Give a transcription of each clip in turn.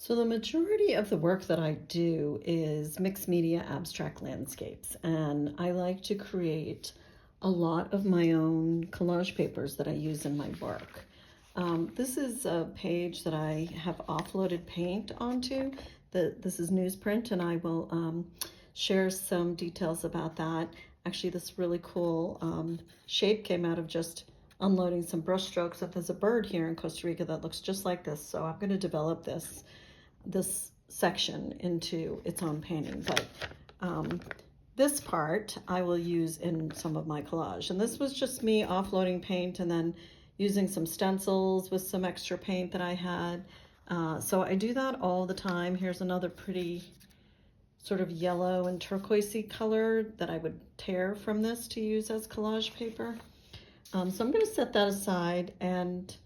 So the majority of the work that I do is mixed media abstract landscapes, and I like to create a lot of my own collage papers that I use in my work. This is a page that I have offloaded paint onto. This is newsprint, and I will share some details about that. Actually, this really cool shape came out of just unloading some brush strokes. There's a bird here in Costa Rica that looks just like this, so I'm going to develop this section into its own painting, but this part I will use in some of my collage. And this was just me offloading paint and then using some stencils with some extra paint that I had. So I do that all the time. Here's another pretty sort of yellow and turquoisey color that I would tear from this to use as collage paper. So I'm going to set that aside and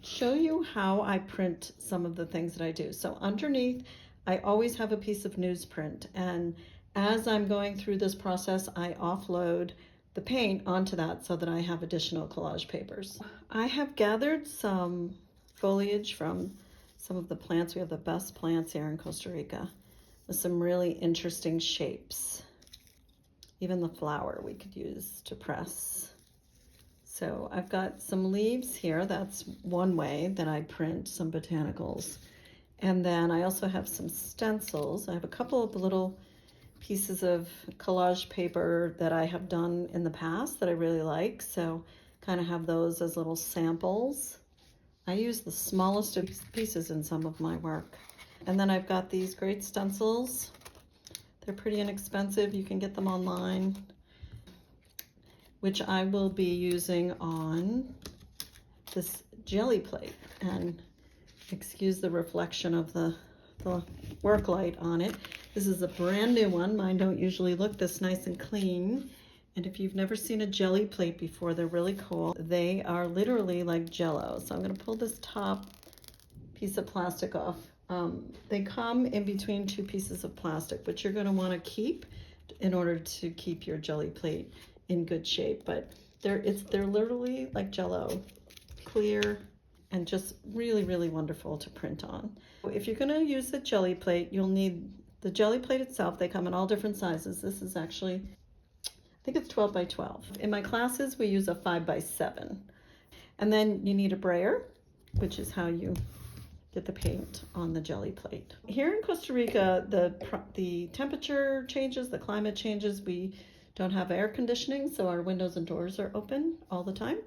show you how I print some of the things that I do. So underneath, I always have a piece of newsprint, and as I'm going through this process, I offload the paint onto that so that I have additional collage papers. I have gathered some foliage from some of the plants. We have the best plants here in Costa Rica with some really interesting shapes. Even the flower we could use to press. So I've got some leaves here. That's one way that I print some botanicals. And then I also have some stencils. I have a couple of little pieces of collage paper that I have done in the past that I really like. So kind of have those as little samples. I use the smallest of pieces in some of my work. And then I've got these great stencils. They're pretty inexpensive. You can get them online, which I will be using on this jelly plate. And excuse the reflection of the work light on it. This is a brand new one. Mine don't usually look this nice and clean. And if you've never seen a jelly plate before, they're really cool. They are literally like Jello. So I'm gonna pull this top piece of plastic off. They come in between two pieces of plastic, which you're gonna wanna keep in order to keep your jelly plate in good shape, but they're literally like Jello, clear and just really, really wonderful to print on. If you're going to use the jelly plate, you'll need the jelly plate itself. They come in all different sizes. This is actually, I think it's 12 by 12. In my classes, we use a 5 by 7. And then you need a brayer, which is how you get the paint on the jelly plate. Here in Costa Rica, the temperature changes, the climate changes. We don't have air conditioning, so our windows and doors are open all the time.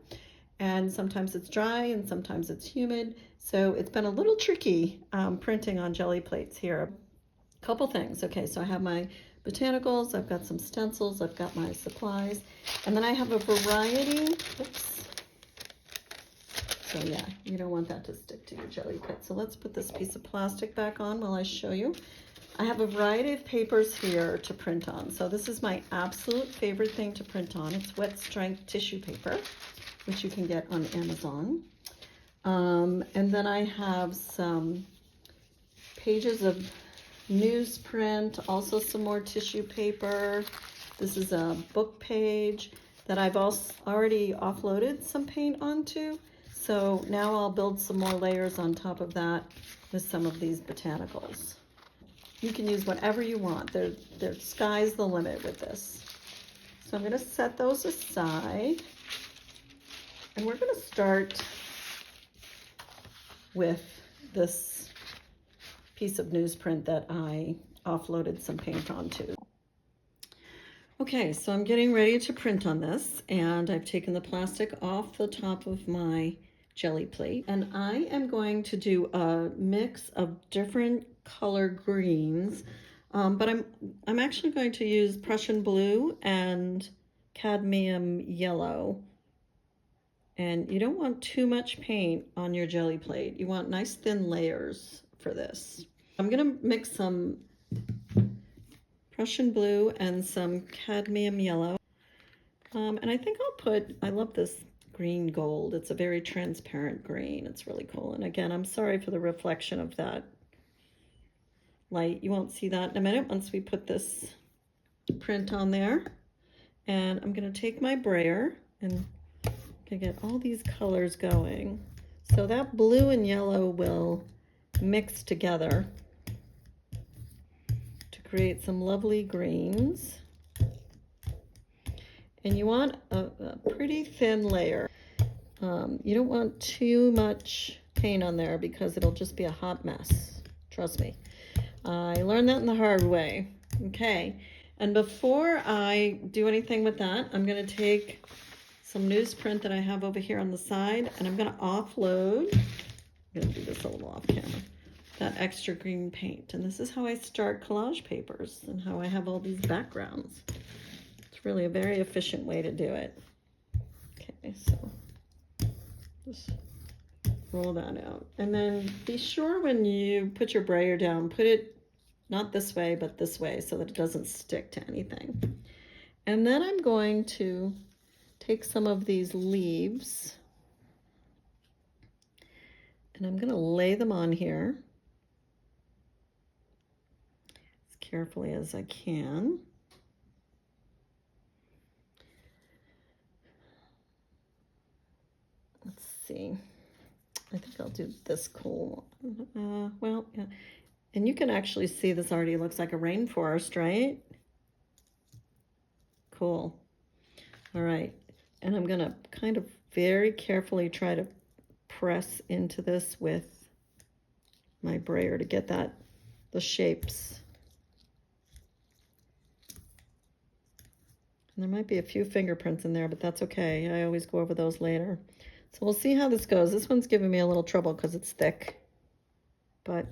And sometimes it's dry and sometimes it's humid. So it's been a little tricky printing on jelly plates here. A couple things. Okay, so I have my botanicals, I've got some stencils, I've got my supplies, and then I have a variety. Oops. So yeah, you don't want that to stick to your jelly plate. So let's put this piece of plastic back on while I show you. I have a variety of papers here to print on. So this is my absolute favorite thing to print on. It's wet strength tissue paper, which you can get on Amazon. And then I have some pages of newsprint, also some more tissue paper. This is a book page that I've also already offloaded some paint onto. So now I'll build some more layers on top of that with some of these botanicals. You can use whatever you want. The sky's the limit with this. So I'm going to set those aside. And we're going to start with this piece of newsprint that I offloaded some paint onto. Okay, so I'm getting ready to print on this, and I've taken the plastic off the top of my jelly plate, and I am going to do a mix of different color greens, but I'm actually going to use Prussian blue and cadmium yellow. And you don't want too much paint on your jelly plate. You want nice thin layers for this. I'm gonna mix some Prussian blue and some cadmium yellow. And I think I love this green gold. It's a very transparent green. It's really cool. And again, I'm sorry for the reflection of that light. You won't see that in a minute once we put this print on there. And I'm gonna take my brayer and get all these colors going. So that blue and yellow will mix together to create some lovely greens. And you want a pretty thin layer. You don't want too much paint on there because it'll just be a hot mess. Trust me. I learned that in the hard way. Okay, and before I do anything with that, I'm going to take some newsprint that I have over here on the side, and I'm going to offload. I'm going to do this a little off camera. That extra green paint, and this is how I start collage papers and how I have all these backgrounds. It's really a very efficient way to do it. Okay, so just roll that out, and then be sure when you put your brayer down, put it not this way but this way so that it doesn't stick to anything. And then I'm going to take some of these leaves and I'm going to lay them on here as carefully as I can. Let's see. I think I'll do this cool one. Well, yeah. And you can actually see this already looks like a rainforest, right? Cool. All right. And I'm going to kind of very carefully try to press into this with my brayer to get the shapes. And there might be a few fingerprints in there, but that's okay. I always go over those later. So we'll see how this goes. This one's giving me a little trouble because it's thick, but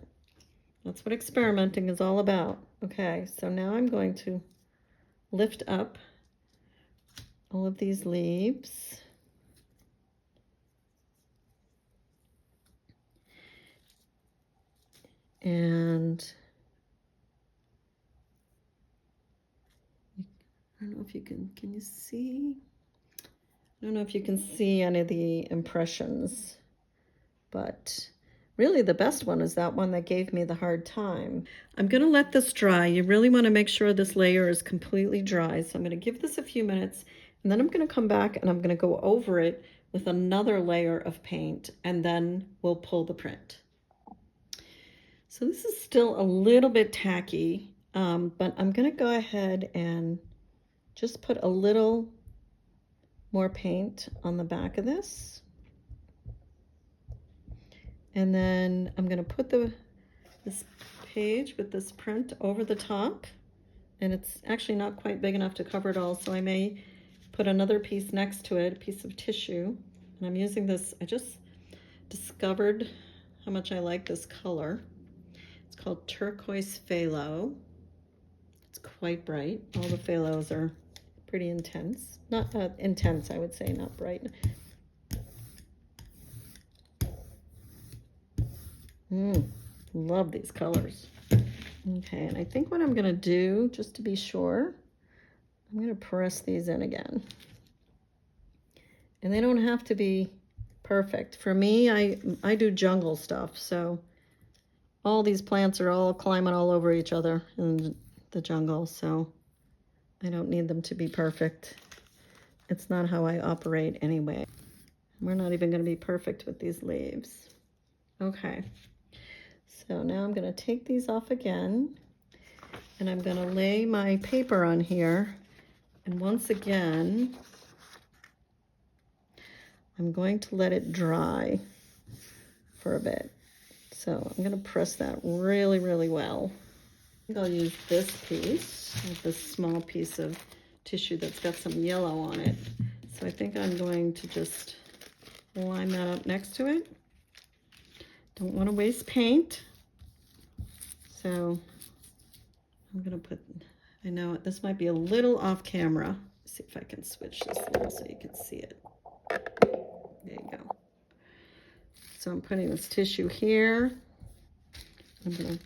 that's what experimenting is all about. Okay, so now I'm going to lift up all of these leaves. And I don't know if you can you see? I don't know if you can see any of the impressions, but really the best one is that one that gave me the hard time. I'm going to let this dry. You really want to make sure this layer is completely dry. So I'm going to give this a few minutes, and then I'm going to come back and I'm going to go over it with another layer of paint, and then we'll pull the print. So this is still a little bit tacky, but I'm going to go ahead and just put a little more paint on the back of this. And then I'm going to put this page with this print over the top. And it's actually not quite big enough to cover it all, so I may put another piece next to it, a piece of tissue. And I'm using this, I just discovered how much I like this color. It's called Turquoise Phthalo. It's quite bright. All the phthalos are pretty intense. Not intense, I would say, not bright. Love these colors. Okay, and I think what I'm going to do, just to be sure, I'm going to press these in again. And they don't have to be perfect. For me, I do jungle stuff, so all these plants are all climbing all over each other in the jungle, so I don't need them to be perfect. It's not how I operate anyway. We're not even going to be perfect with these leaves. Okay. So now I'm going to take these off again, and I'm going to lay my paper on here, and once again I'm going to let it dry for a bit. So I'm going to press that really, really well. I think I'll use this piece, this small piece of tissue that's got some yellow on it. So I think I'm going to just line that up next to it. Don't want to waste paint. So I'm going to put, I know this might be a little off camera. Let's see if I can switch this a little so you can see it. There you go. So I'm putting this tissue here. I'm going to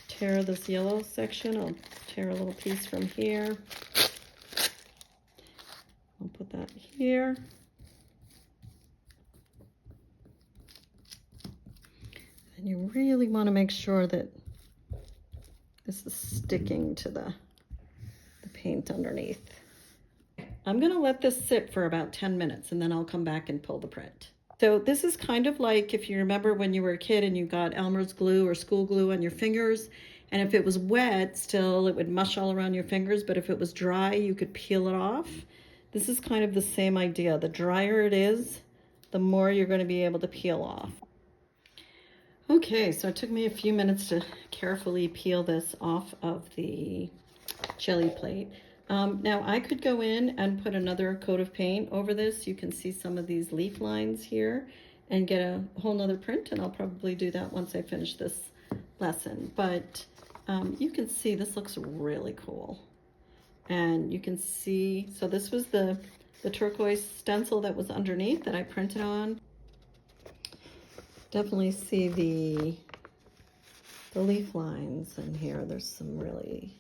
tear this yellow section. I'll tear a little piece from here. I'll put that here. And you really want to make sure that this is sticking to the paint underneath. I'm going to let this sit for about 10 minutes and then I'll come back and pull the print. So this is kind of like if you remember when you were a kid and you got Elmer's glue or school glue on your fingers, and if it was wet still, it would mush all around your fingers, but if it was dry, you could peel it off. This is kind of the same idea. The drier it is, the more you're going to be able to peel off. Okay, so it took me a few minutes to carefully peel this off of the jelly plate. Now I could go in and put another coat of paint over this. You can see some of these leaf lines here and get a whole nother print, and I'll probably do that once I finish this lesson. But you can see this looks really cool. And you can see, so this was the turquoise stencil that was underneath that I printed on. Definitely see the leaf lines in here. There's some really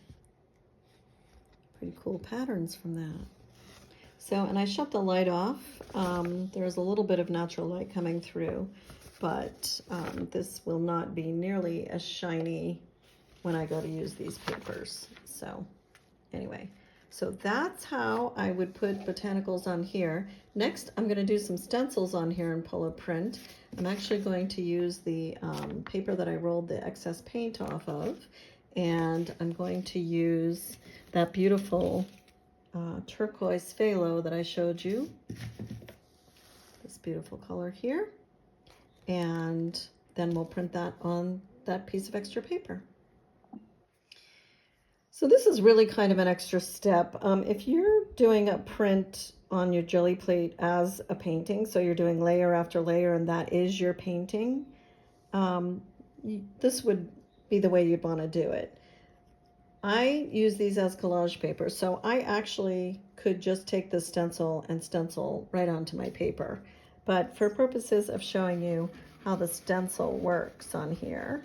pretty cool patterns from that. So, and I shut the light off. There's a little bit of natural light coming through, but this will not be nearly as shiny when I go to use these papers. So anyway, so that's how I would put botanicals on here. Next, I'm going to do some stencils on here and pull a print. I'm actually going to use the paper that I rolled the excess paint off of, and I'm going to use that beautiful turquoise phthalo that I showed you, this beautiful color here, and then we'll print that on that piece of extra paper. So this is really kind of an extra step. If you're doing a print on your jelly plate as a painting, so you're doing layer after layer and that is your painting, this would be the way you'd want to do it. I use these as collage paper, so I actually could just take the stencil and stencil right onto my paper. But for purposes of showing you how the stencil works on here,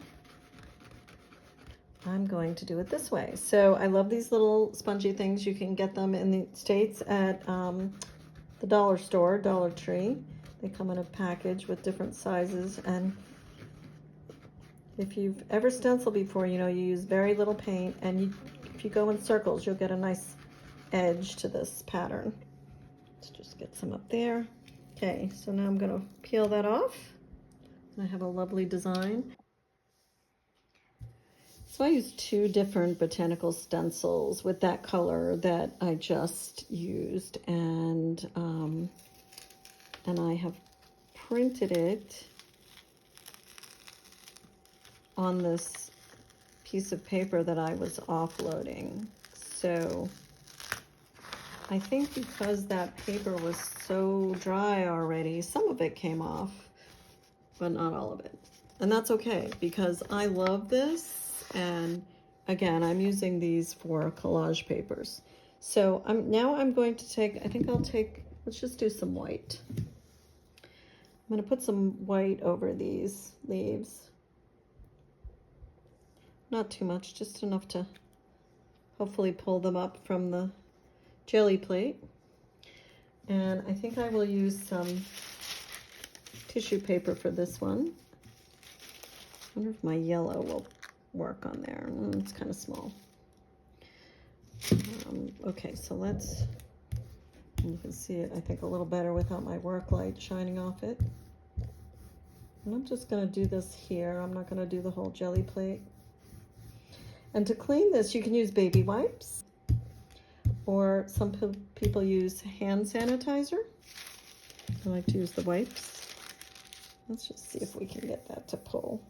I'm going to do it this way. So I love these little spongy things. You can get them in the States at the dollar store, Dollar Tree. They come in a package with different sizes, and if you've ever stenciled before, you know you use very little paint, and if you go in circles, you'll get a nice edge to this pattern. Let's just get some up there. Okay, so now I'm going to peel that off. I have a lovely design. So I used two different botanical stencils with that color that I just used, and I have printed it on this piece of paper that I was offloading. So I think because that paper was so dry already, some of it came off, but not all of it. And that's okay, because I love this. And again, I'm using these for collage papers. So now I'm going to take, I think I'll take, let's just do some white. I'm going to put some white over these leaves. Not too much, just enough to hopefully pull them up from the jelly plate. And I think I will use some tissue paper for this one. I wonder if my yellow will work on there. It's kind of small. Okay, so let's, you can see it, I think, a little better without my work light shining off it. And I'm just going to do this here. I'm not going to do the whole jelly plate. And to clean this, you can use baby wipes, or some people use hand sanitizer. I like to use the wipes. Let's just see if we can get that to pull.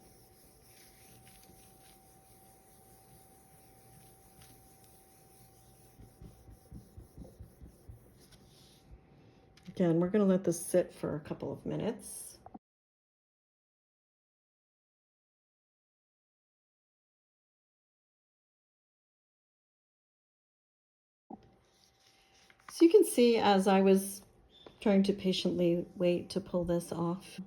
Again, we're going to let this sit for a couple of minutes. So you can see, as I was trying to patiently wait to pull this off,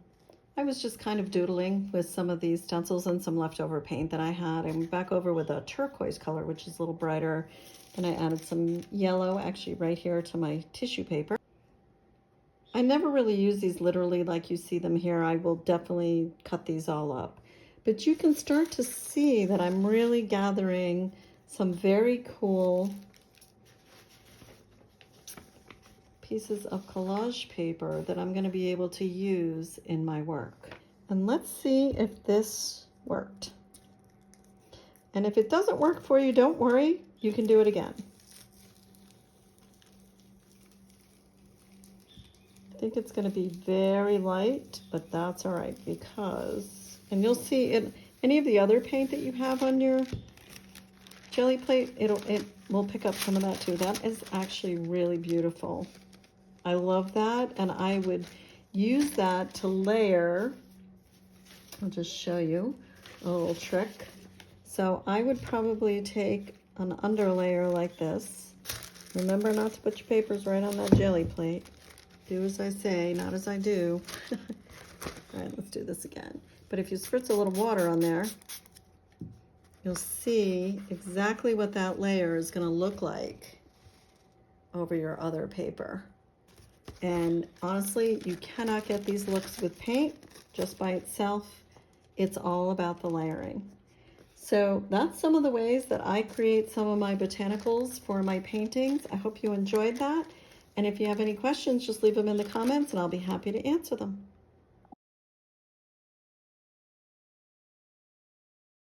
I was just kind of doodling with some of these stencils and some leftover paint that I had. I'm back over with a turquoise color, which is a little brighter. And I added some yellow actually right here to my tissue paper. I never really use these literally like you see them here. I will definitely cut these all up. But you can start to see that I'm really gathering some very cool pieces of collage paper that I'm going to be able to use in my work. And let's see if this worked. And if it doesn't work for you, don't worry, you can do it again. I think it's going to be very light, but that's all right because, and you'll see in any of the other paint that you have on your jelly plate, it will pick up some of that too. That is actually really beautiful. I love that, and I would use that to layer. I'll just show you a little trick. So I would probably take an underlayer like this. Remember not to put your papers right on that jelly plate. Do as I say, not as I do. All right, let's do this again. But if you spritz a little water on there, you'll see exactly what that layer is going to look like over your other paper. And honestly, you cannot get these looks with paint just by itself. It's all about the layering. So that's some of the ways that I create some of my botanicals for my paintings. I hope you enjoyed that. And if you have any questions, just leave them in the comments and I'll be happy to answer them.